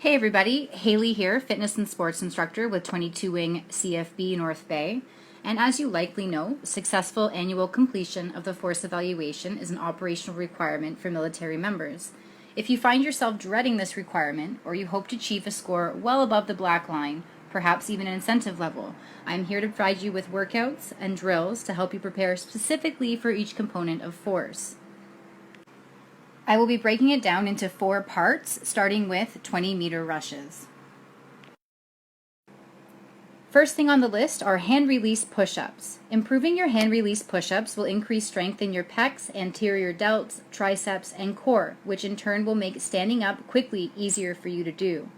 Hey everybody, Haley here, fitness and sports instructor with 22 Wing CFB North Bay. And as you likely know, successful annual completion of the force evaluation is an operational requirement for military members. If you find yourself dreading this requirement, or you hope to achieve a score well above the black line, perhaps even an incentive level, I'm here to provide you with workouts and drills to help you prepare specifically for each component of force. I will be breaking it down into 4 parts, starting with 20-meter rushes. First thing on the list are hand release push-ups. Improving your hand release push-ups will increase strength in your pecs, anterior delts, triceps, and core, which in turn will make standing up quickly easier for you to do.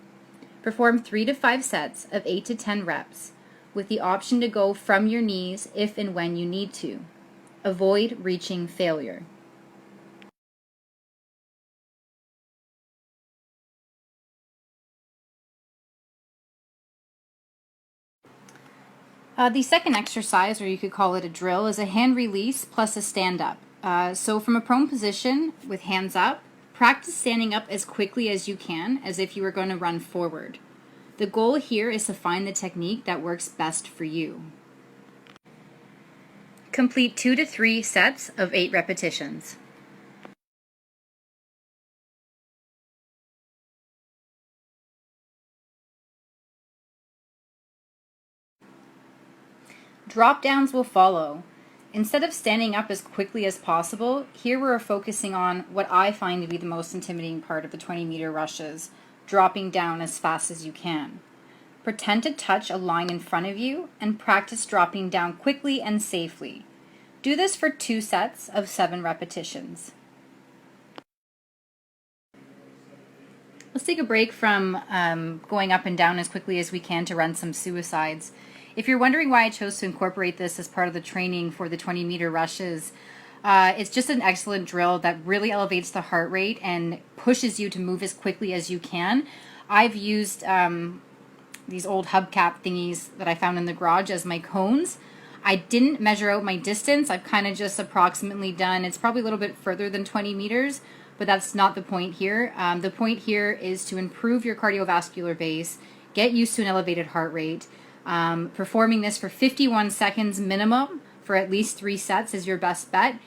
Perform 3 to 5 sets of 8 to 10 reps, with the option to go from your knees if and when you need to. Avoid reaching failure. The second exercise, or you could call it a drill, is a hand release plus a stand-up. So from a prone position with hands up, practice standing up as quickly as you can, as if you were going to run forward. The goal here is to find the technique that works best for you. Complete 2 to 3 sets of 8 repetitions. Drop downs will follow. Instead of standing up as quickly as possible, here we're focusing on what I find to be the most intimidating part of the 20-meter rushes, dropping down as fast as you can. Pretend to touch a line in front of you and practice dropping down quickly and safely. Do this for 2 sets of 7 repetitions. Let's take a break from going up and down as quickly as we can to run some suicides. If you're wondering why I chose to incorporate this as part of the training for the 20-meter rushes, it's just an excellent drill that really elevates the heart rate and pushes you to move as quickly as you can. I've used these old hubcap thingies that I found in the garage as my cones. I didn't measure out my distance. I've kind of just approximately done, it's probably a little bit further than 20 meters, but that's not the point here. The point here is to improve your cardiovascular base, get used to an elevated heart rate. Performing this for 51 seconds minimum for at least 3 sets is your best bet,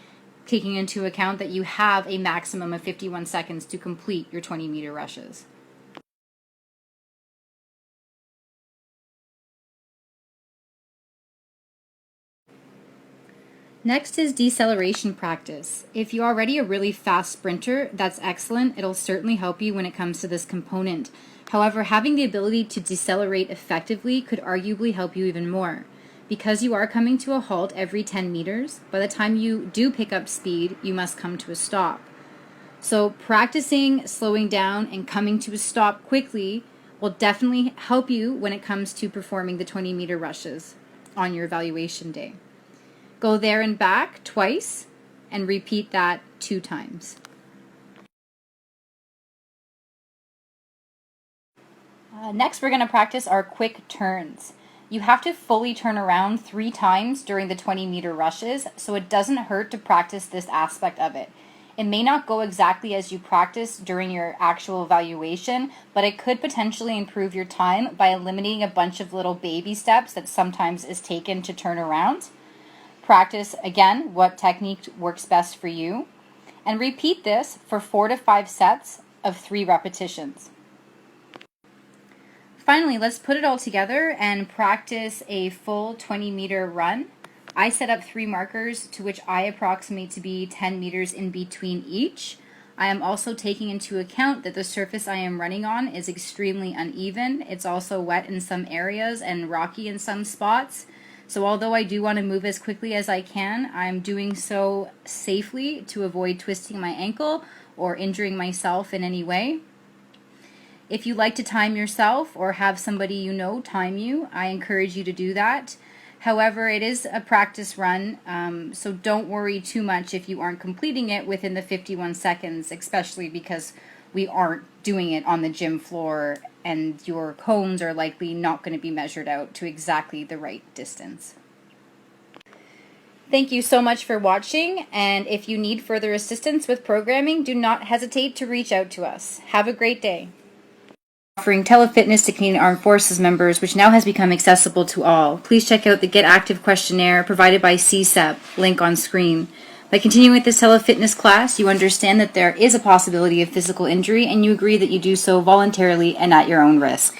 taking into account that you have a maximum of 51 seconds to complete your 20-meter rushes. Next is deceleration practice. If you're already a really fast sprinter, that's excellent. It'll certainly help you when it comes to this component. However, having the ability to decelerate effectively could arguably help you even more. Because you are coming to a halt every 10 meters, by the time you do pick up speed, you must come to a stop. So practicing slowing down and coming to a stop quickly will definitely help you when it comes to performing the 20-meter rushes on your evaluation day. Go there and back twice and repeat that 2 times. Next, we're going to practice our quick turns. You have to fully turn around 3 times during the 20-meter rushes, so it doesn't hurt to practice this aspect of it. It may not go exactly as you practice during your actual evaluation, but it could potentially improve your time by eliminating a bunch of little baby steps that sometimes is taken to turn around. Practice again what technique works best for you, and repeat this for 4 to 5 sets of 3 repetitions. Finally, let's put it all together and practice a full 20-meter run. I set up 3 markers to which I approximate to be 10 meters in between each. I am also taking into account that the surface I am running on is extremely uneven. It's also wet in some areas and rocky in some spots. So although I do want to move as quickly as I can, I'm doing so safely to avoid twisting my ankle or injuring myself in any way. If you like to time yourself or have somebody you know time you, I encourage you to do that. However, it is a practice run, so don't worry too much if you aren't completing it within the 51 seconds, especially because we aren't doing it on the gym floor and your cones are likely not going to be measured out to exactly the right distance. Thank you so much for watching, and if you need further assistance with programming, do not hesitate to reach out to us. Have a great day. offering telefitness to Canadian Armed Forces members, which now has become accessible to all. Please check out the Get Active questionnaire provided by CSEP, link on screen. By continuing with this telefitness class, you understand that there is a possibility of physical injury, and you agree that you do so voluntarily and at your own risk.